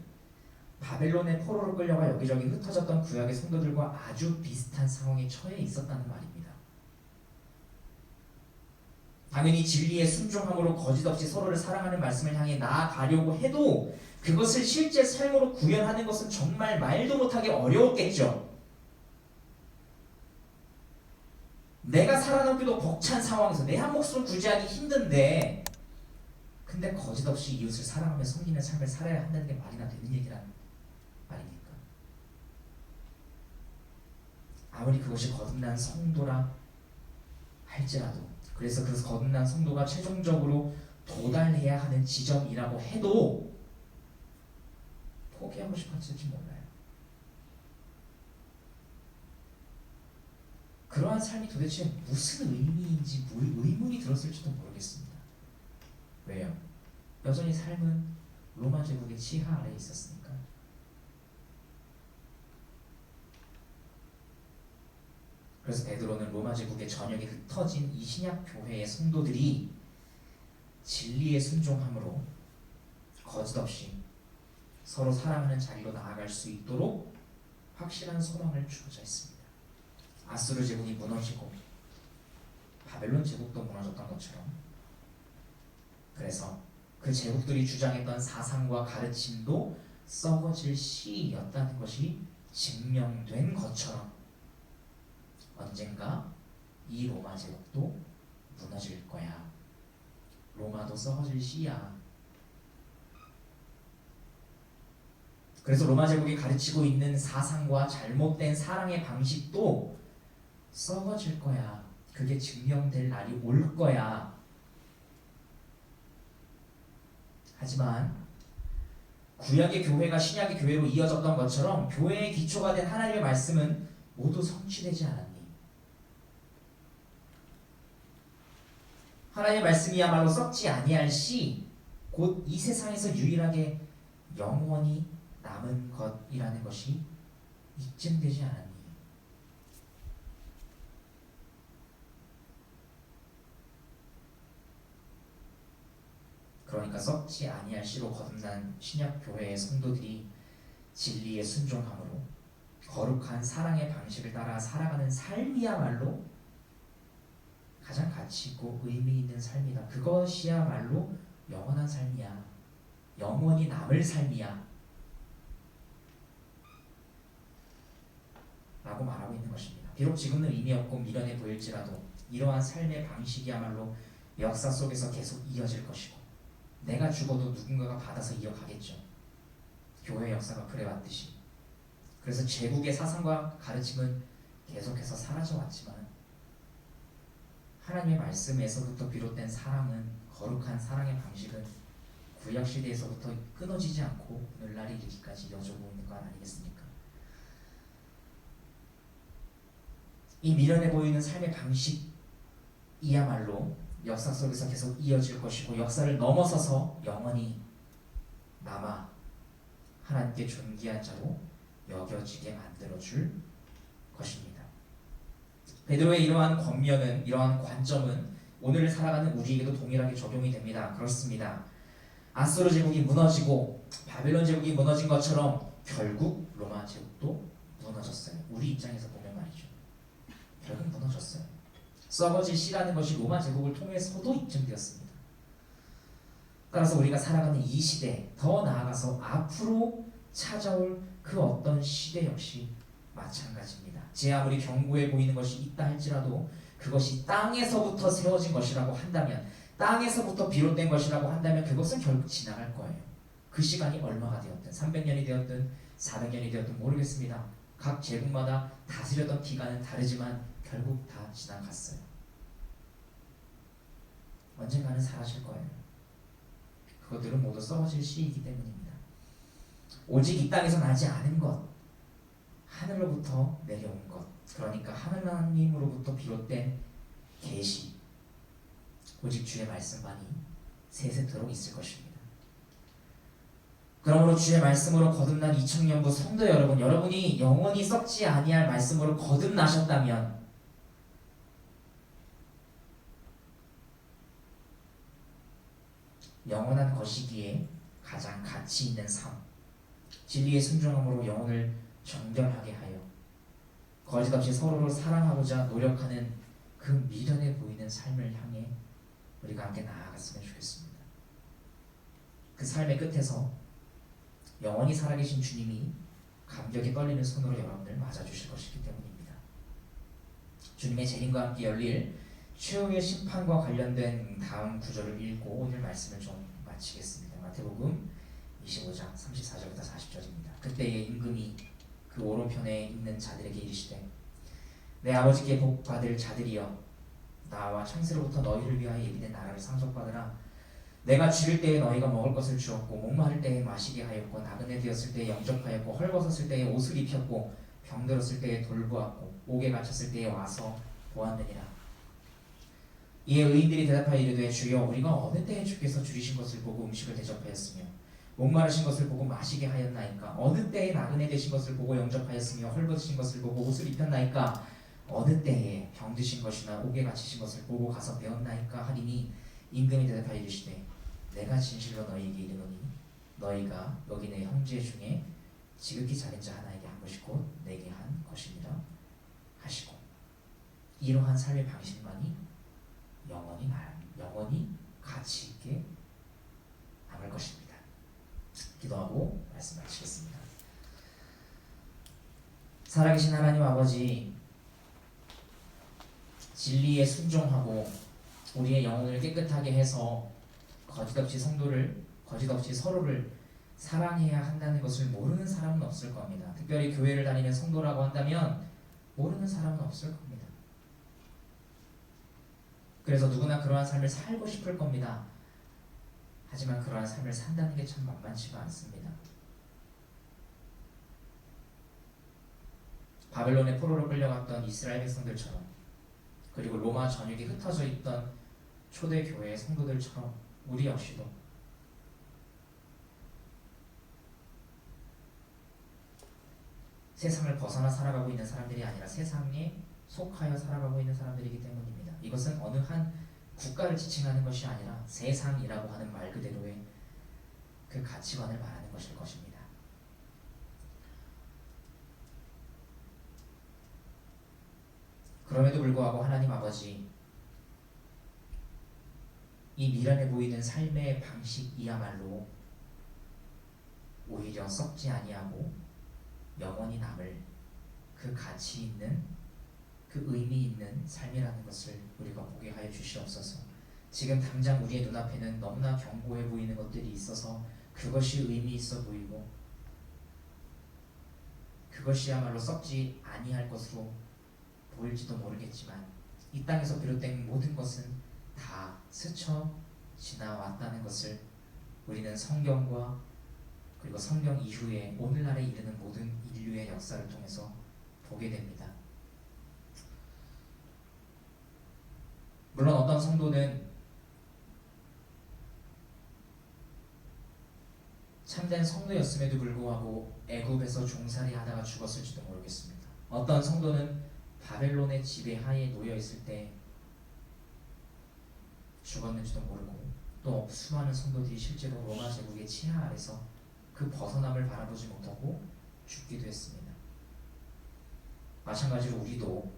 바벨론의 포로로 끌려가 여기저기 흩어졌던 구약의 성도들과 아주 비슷한 상황에 처해 있었다는 말입니다. 당연히 진리의 순종함으로 거짓없이 서로를 사랑하는 말씀을 향해 나아가려고 해도 그것을 실제 삶으로 구현하는 것은 정말 말도 못하게 어려웠겠죠. 내가 살아남기도 벅찬 상황에서 내 한 목숨을 구제하기 힘든데, 근데 거짓없이 이웃을 사랑하며 섬기는 삶을 살아야 한다는 게 말이나 되는 얘기란 말입니까? 아무리 그것이 거듭난 성도라 할지라도, 그래서 그 거듭난 성도가 최종적으로 도달해야 하는 지점이라고 해도 포기하고 싶었을지 몰라요. 그러한 삶이 도대체 무슨 의미인지 의문이 들었을지도 모르겠습니다. 왜요? 여전히 삶은 로마 제국의 치하 아래에 있었으니까. 그래서 베드로는 로마 제국의 전역에 흩어진 이 신약 교회의 성도들이 진리에 순종함으로 거짓없이 서로 사랑하는 자리로 나아갈 수 있도록 확실한 소망을 주고자 했습니다. 아수르 제국이 무너지고 바벨론 제국도 무너졌던 것처럼, 그래서 그 제국들이 주장했던 사상과 가르침도 썩어질 시였다는 것이 증명된 것처럼 언젠가 이 로마 제국도 무너질 거야. 로마도 썩어질 시야. 그래서 로마 제국이 가르치고 있는 사상과 잘못된 사랑의 방식도 썩어질 거야. 그게 증명될 날이 올 거야. 하지만 구약의 교회가 신약의 교회로 이어졌던 것처럼 교회의 기초가 된 하나님의 말씀은 모두 성취되지 않았니? 하나님의 말씀이야말로 썩지 아니할 시, 곧 이 세상에서 유일하게 영원히 남은 것이라는 것이 입증되지 않았니? 그러니까 썩지 아니할 시로 거듭난 신약 교회의 성도들이 진리에 순종함으로 거룩한 사랑의 방식을 따라 살아가는 삶이야말로 가장 가치 있고 의미 있는 삶이다. 그것이야말로 영원한 삶이야. 영원히 남을 삶이야. 라고 말하고 있는 것입니다. 비록 지금은 의미 없고 미련해 보일지라도 이러한 삶의 방식이야말로 역사 속에서 계속 이어질 것이고, 내가 죽어도 누군가가 받아서 이어가겠죠. 교회 역사가 그래왔듯이. 그래서 제국의 사상과 가르침은 계속해서 사라져왔지만 하나님의 말씀에서부터 비롯된 사랑은, 거룩한 사랑의 방식은 구약시대에서부터 끊어지지 않고 오늘날에 이르기까지 이어져오고 있는 것 아니겠습니까? 이 미련해 보이는 삶의 방식이야말로 역사 속에서 계속 이어질 것이고 역사를 넘어서서 영원히 남아 하나님께 존귀한 자로 여겨지게 만들어줄 것입니다. 베드로의 이러한 권면은, 이러한 관점은 오늘 살아가는 우리에게도 동일하게 적용이 됩니다. 그렇습니다. 아수르 제국이 무너지고 바벨론 제국이 무너진 것처럼 결국 로마 제국도 무너졌어요. 우리 입장에서 보면 말이죠. 결국 무너졌어요. 썩어질 시라는 것이 로마 제국을 통해서도 입증되었습니다. 따라서 우리가 살아가는 이 시대, 더 나아가서 앞으로 찾아올 그 어떤 시대 역시 마찬가지입니다. 제 아무리 견고해 보이는 것이 있다 할지라도 그것이 땅에서부터 세워진 것이라고 한다면, 땅에서부터 비롯된 것이라고 한다면 그것은 결국 지나갈 거예요. 그 시간이 얼마가 되었든 300년이 되었든 400년이 되었든 모르겠습니다. 각 제국마다 다스렸던 기간은 다르지만 결국 다 지나갔어요. 언젠가는 사라질 거예요. 그것들은 모두 썩어질 시이기 때문입니다. 오직 이 땅에서 나지 않은 것, 하늘로부터 내려온 것, 그러니까 하나님으로부터 비롯된 계시, 오직 주의 말씀만이 세세토록 있을 것입니다. 그러므로 주의 말씀으로 거듭난 2000년부 성도 여러분, 여러분이 영원히 썩지 아니할 말씀으로 거듭나셨다면 영원한 것이기에 가장 가치 있는 삶, 진리의 순종함으로 영혼을 정결하게 하여 거짓없이 서로를 사랑하고자 노력하는 그 미련해 보이는 삶을 향해 우리가 함께 나아갔으면 좋겠습니다. 그 삶의 끝에서 영원히 살아계신 주님이 감격에 떨리는 손으로 여러분을 맞아주실 것이기 때문입니다. 주님의 재림과 함께 열릴 최후의 심판과 관련된 다음 구절을 읽고 오늘 말씀을 좀 마치겠습니다. 마태복음 25장 34절부터 40절입니다. 그때의 임금이 그 오른편에 있는 자들에게 이르시되, 내 아버지께 복 받을 자들이여, 나와 창세로부터 너희를 위하여 예비된 나라를 상속받으라. 내가 죽을 때에 너희가 먹을 것을 주었고, 목마를 때에 마시게 하였고, 나그네 되었을 때에 영접하였고, 헐벗었을 때에 옷을 입혔고, 병들었을 때에 돌보았고, 옥에 갇혔을 때에 와서 보았느니라. 이에 의인들이 대답하여 이르되, 주여, 우리가 어느 때에 주께서 줄이신 것을 보고 음식을 대접하였으며 목마르신 것을 보고 마시게 하였나이까? 어느 때에 나그네 되신 것을 보고 영접하였으며 헐벗으신 것을 보고 옷을 입혔나이까? 어느 때에 병드신 것이나 옥에 갇히신 것을 보고 가서 배웠나이까 하리니 임금이 대답하여 이르시되 내가 진실로 너희에게 이르노니 너희가 여기 내 형제 중에 지극히 작은 자 하나에게 한 것이 곧 내게 한 것이니라 하시고 이러한 삶의 방식만이 영원히 가치 있게 남을 것입니다. 기도하고 말씀 마치겠습니다. 살아계신 하나님 아버지, 진리에 순종하고 우리의 영혼을 깨끗하게 해서 거짓없이 서로를 사랑해야 한다는 것을 모르는 사람은 없을 겁니다. 특별히 교회를 다니는 성도라고 한다면 모르는 사람은 없을 겁니다. 그래서 누구나 그러한 삶을 살고 싶을 겁니다. 하지만 그러한 삶을 산다는 게 참 만만치가 않습니다. 바벨론의 포로로 끌려갔던 이스라엘 백성들처럼, 그리고 로마 전역에 흩어져 있던 초대교회의 성도들처럼 우리 역시도 세상을 벗어나 살아가고 있는 사람들이 아니라 세상에 속하여 살아가고 있는 사람들이기 때문입니다. 이것은 어느 한 국가를 지칭하는 것이 아니라 세상이라고 하는 말 그대로의 그 가치관을 말하는 것일 것입니다. 그럼에도 불구하고 하나님 아버지, 이 미련해 보이는 삶의 방식이야말로 오히려 썩지 아니하고 영원히 남을 그 가치 있는, 그 의미 있는 삶이라는 것을 우리가 보게 하여 주시옵소서. 지금 당장 우리의 눈앞에는 너무나 견고해 보이는 것들이 있어서 그것이 의미 있어 보이고 그것이야말로 썩지 아니할 것으로 보일지도 모르겠지만 이 땅에서 비롯된 모든 것은 다 스쳐 지나왔다는 것을 우리는 성경과 그리고 성경 이후에 오늘날에 이르는 모든 인류의 역사를 통해서 보게 됩니다. 물론 어떤 성도는 참된 성도였음에도 불구하고 애굽에서 종살이 하다가 죽었을지도 모르겠습니다. 어떤 성도는 바벨론의 지배하에 놓여 있을 때 죽었는지도 모르고, 또 수많은 성도들이 실제로 로마 제국의 치하 아래서 그 벗어남을 바라보지 못하고 죽기도 했습니다. 마찬가지로 우리도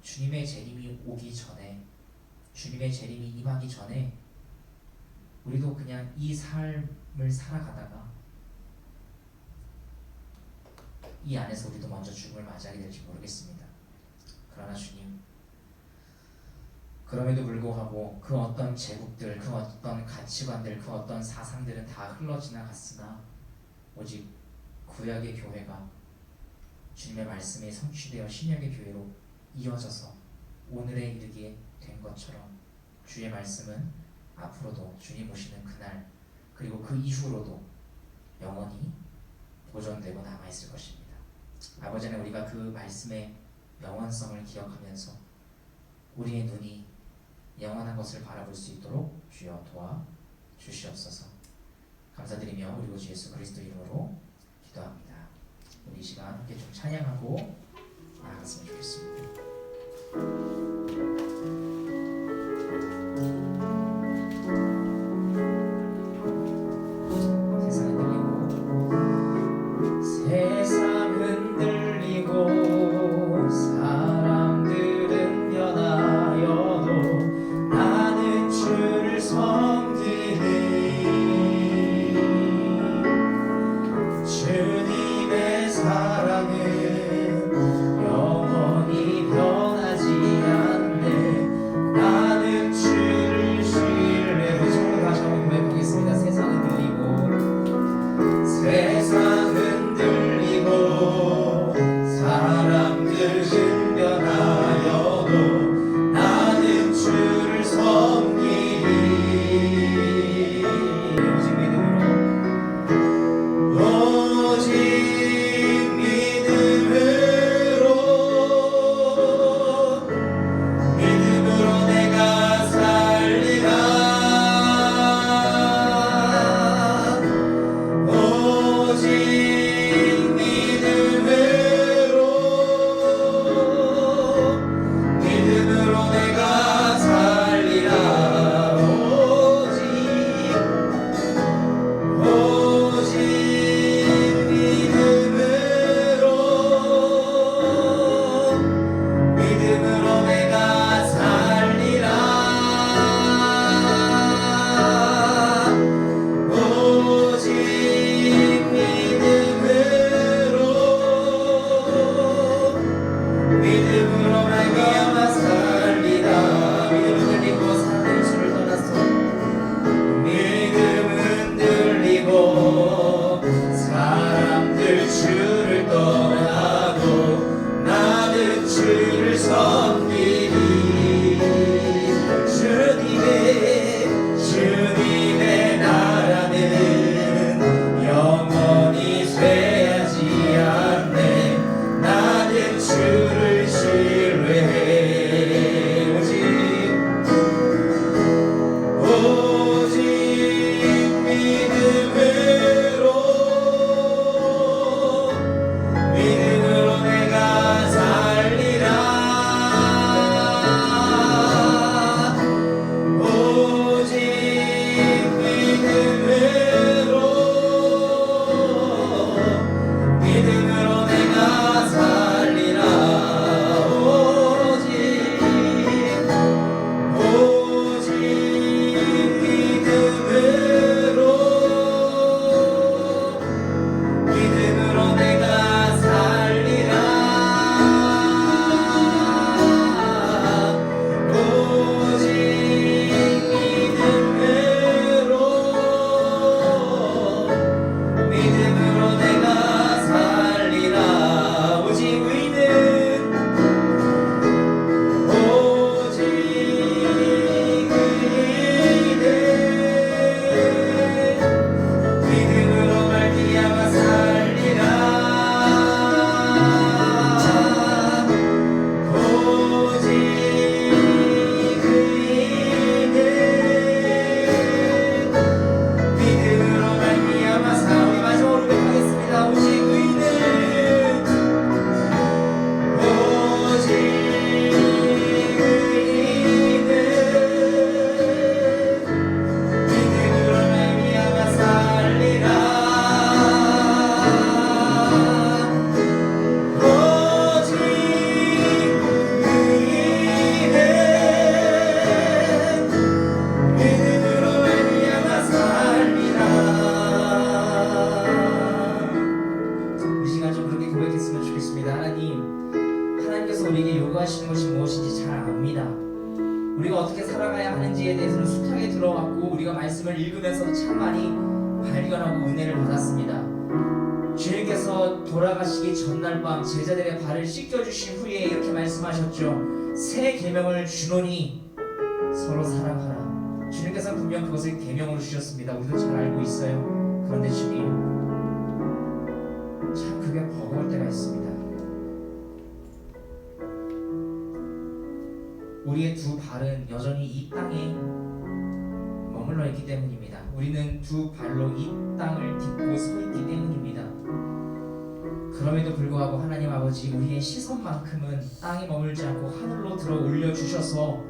주님의 재림이 오기 전에, 주님의 재림이 임하기 전에 우리도 그냥 이 삶을 살아가다가 이 안에서 우리도 먼저 죽음을 맞이하게 될지 모르겠습니다. 그러나 주님, 그럼에도 불구하고 그 어떤 제국들, 그 어떤 가치관들, 그 어떤 사상들은 다 흘러 지나갔으나 오직 구약의 교회가 주님의 말씀이 성취되어 신약의 교회로 이어져서 오늘에 이르게 된 것처럼 주의 말씀은 앞으로도 주님 오시는 그날 그리고 그 이후로도 영원히 보존되고 남아있을 것입니다. 아버지는 우리가 그 말씀의 영원성을 기억하면서 우리의 눈이 영원한 것을 바라볼 수 있도록 주여 도와 주시옵소서. 감사드리며 우리 주 예수 그리스도 이름으로 기도합니다. 우리 이 시간 함께 좀 찬양하고 나아갔으면 좋겠습니다. 세상 흔들리고 사람들은 변하여도 나는 주를 섬기리. 주님의 사랑은 영원히 변하지 않네. 보면서도 참 많이 발견하고 은혜를 받았습니다. 주님께서 돌아가시기 전날 밤 제자들의 발을 씻겨주신 후에 이렇게 말씀하셨죠. 새 계명을 주노니 서로 사랑하라. 주님께서 분명 그것을 계명으로 주셨습니다. 우리도 잘 알고 있어요. 그런데 주님, 참 그게 버거울 때가 있습니다. 우리의 두 발은 여전히 이 땅에 머물러 있기 때문입니다. 우리는 두 발로 이 땅을 딛고 서 있기 때문입니다. 그럼에도 불구하고 하나님 아버지, 우리의 시선만큼은 땅에 머물지 않고 하늘로 들어 올려 주셔서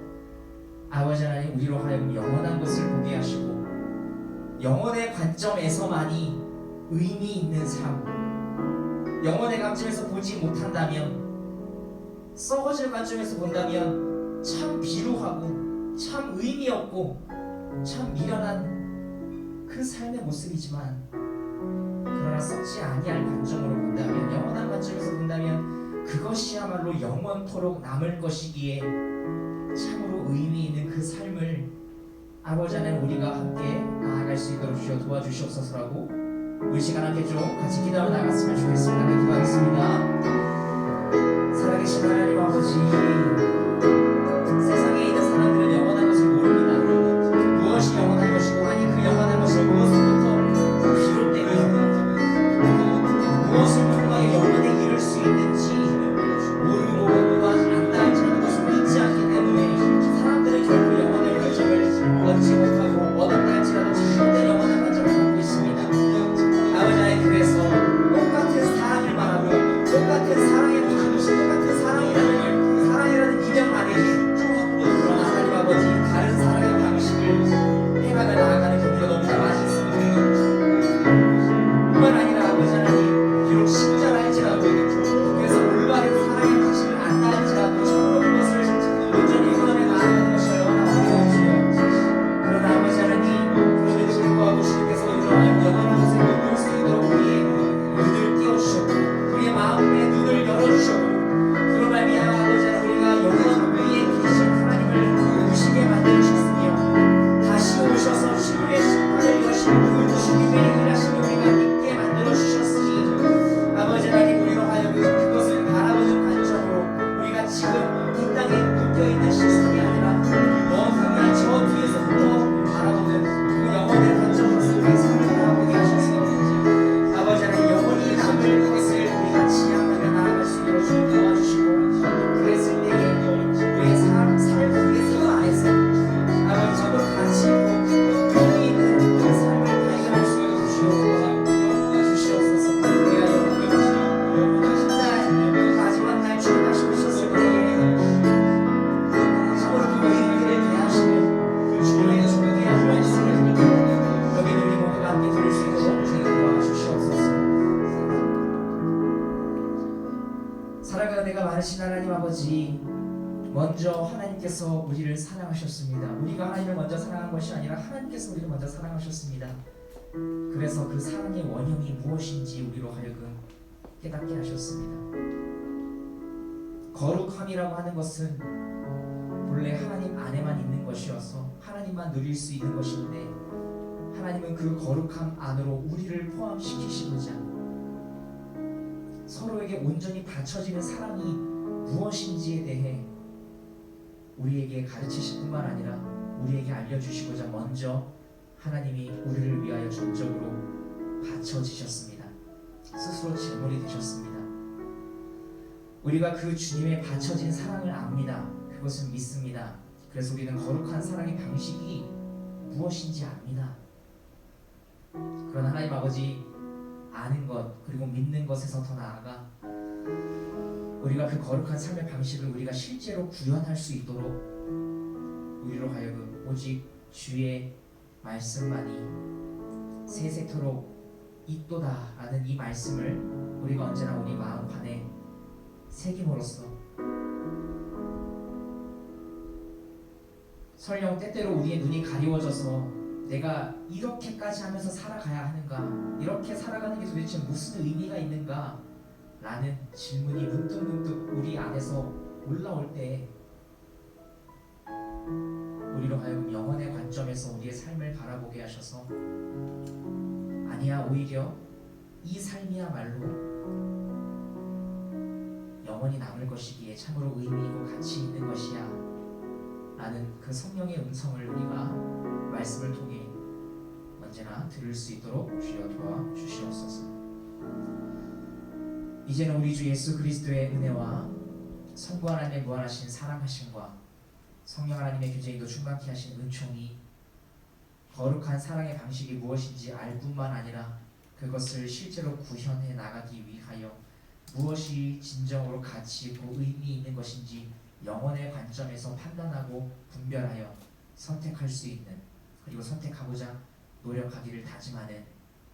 아버지 하나님, 우리로 하여금 영원한 것을 보게 하시고 영원의 관점에서만이 의미 있는 삶, 영원의 관점에서 보지 못한다면, 썩어질 관점에서 본다면 참 비루하고 참 의미 없고 참 미련한 그 삶의 모습이지만, 그러나 썩지 아니할 관점으로 본다면, 영원한 관점에서 본다면 그것이야말로 영원토록 남을 것이기에 참으로 의미 있는 그 삶을 아버지 하나님, 우리가 함께 나아갈 수 있도록 주여 도와주시옵소서라고 우리 시간 함께 좀 같이 기도하며 나갔으면 좋겠습니다. 기도하겠습니다. 살아계신 하나님 아버지, 세상에 있는 사람들은 영원한 것을 모릅니다. 무엇이 영원한 것이고, 아니 그 영원한 것이 무엇으로부터 비롯되며 무엇을 통하여 영원에 이룰 수 있는지 모르고 또한 안다 할지라도 그것을 믿지 않기 때문에 사람들은 결국 영원의 관점을 얻지 못하고, 얻었다 할지라도 잘못된 영원한 관점을 갖고 있습니다. 아버지 하나님, 그래서 똑같은 사랑을 말하고 똑같은 사랑의 방식, 똑같은 사랑이라는 이념 안에, 그러나 하나님 아버지, 다른 사랑의 방식을 해가며 나아가는 경우가 너무나 많이 있습니다. 뿐만 아니라 아버지 하나님, 비록 신자랄지라도, 그래서 올바른 사랑의 방식을 안다 할지라도 참으로 그것을 온전히 행하며 나아가는 것이 얼마나 어려운지요. 그러나 아버지 하나님, 그럼에도 불구하고 주님께서 우리로 하여금 영원한 것을 볼 수 있도록 우리의 눈을 띄워주셨고, 우리의 마음의 눈을 열어주셨고, 그로 말미암아 아버지 하나님, 우리가 영원 위에 계신 하나님을 보시게 만들어주셨으며, 다시 오셔서 주님의 심판을 여시고 그 주님의 일하심을 우리가 믿게 만들어주셨으니, 아버지 하나님, 우리로 하여금 그것을 바라보는 관점으로, 우리가 지금 이 땅에 묶여있는 시선이 아니라 먼 훗날 저 뒤에서부터 바라보는 그 영원의 관점으로서 우리의 삶을 바라보게 하셔서 아버지 하나님, 영원히 남을 것을 우리가 지향하며 나아갈 수 있도록 주님 도와주시고, 그랬을 때에 우리의 삶, 우리의 삶 안에서 아버지 참으로 가치 있고 의미 있는 그 삶을 발견할 수 있도록 주시옵소서. 우리가 그 마지막 날 주님 다시 오셨을 때에 참으로 그 의인들을 대하시는 그 주님의 존귀한 말씀을 여기 우리 모두가 함께 들을 수 있도록 주님 도와주시옵소서. 사랑하는 내가 많으신 하나님 아버지, 먼저 하나님께서 우리를 사랑하셨습니다. 우리가 하나님을 먼저 사랑한 것이 아니라 하나님께서 우리를 먼저 사랑하셨습니다. 그래서 그 사랑의 원형이 무엇인지 우리로 하여금 깨닫게 하셨습니다. 거룩함이라고 하는 것은 본래 하나님 안에만 있는 것이어서 하나님만 누릴 수 있는 것인데, 하나님은 그 거룩함 안으로 우리를 포함시키시고자 서로에게 온전히 받쳐지는 사랑이 무엇인지에 대해 우리에게 가르치실 뿐만 아니라 우리에게 알려주시고자 먼저 하나님이 우리를 위하여 전적으로 바쳐지셨습니다. 스스로 제물이 되셨습니다. 우리가 그 주님의 바쳐진 사랑을 압니다. 그것을 믿습니다. 그래서 우리는 거룩한 사랑의 방식이 무엇인지 압니다. 그러나 하나님 아버지, 아는 것 그리고 믿는 것에서 더 나아가 우리가 그 거룩한 삶의 방식을 우리가 실제로 구현할 수 있도록 우리로 하여금 오직 주의 말씀만이 세세토록 있도다라는 이 말씀을 우리가 언제나 우리 마음판에 새김으로써 설령 때때로 우리의 눈이 가리워져서 내가 이렇게까지 하면서 살아가야 하는가, 이렇게 살아가는 게 도대체 무슨 의미가 있는가 라는 질문이 문득문득 우리 안에서 올라올 때 우리로 하여금 영혼의 관점에서 우리의 삶을 바라보게 하셔서 아니야 오히려 이 삶이야말로 영원히 남을 것이기에 참으로 의미 있고 가치 있는 것이야 라는 그 성령의 음성을 우리가 말씀을 통해 언제나 들을 수 있도록 주여 도와주시옵소서. 이제는 우리 주 예수 그리스도의 은혜와 성부 하나님의 무한하신 사랑하심과 성령 하나님의 교제인도 충만케 하신 은총이 거룩한 사랑의 방식이 무엇인지 알 뿐만 아니라 그것을 실제로 구현해 나가기 위하여 무엇이 진정으로 가치 있고 의미 있는 것인지 영혼의 관점에서 판단하고 분별하여 선택할 수 있는, 그리고 선택하고자 노력하기를 다짐하는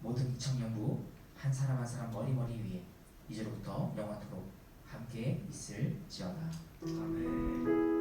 모든 이청년부 한 사람 한 사람 머리머리 위에 이제로부터 영원토록 함께 있을지어다. 아멘.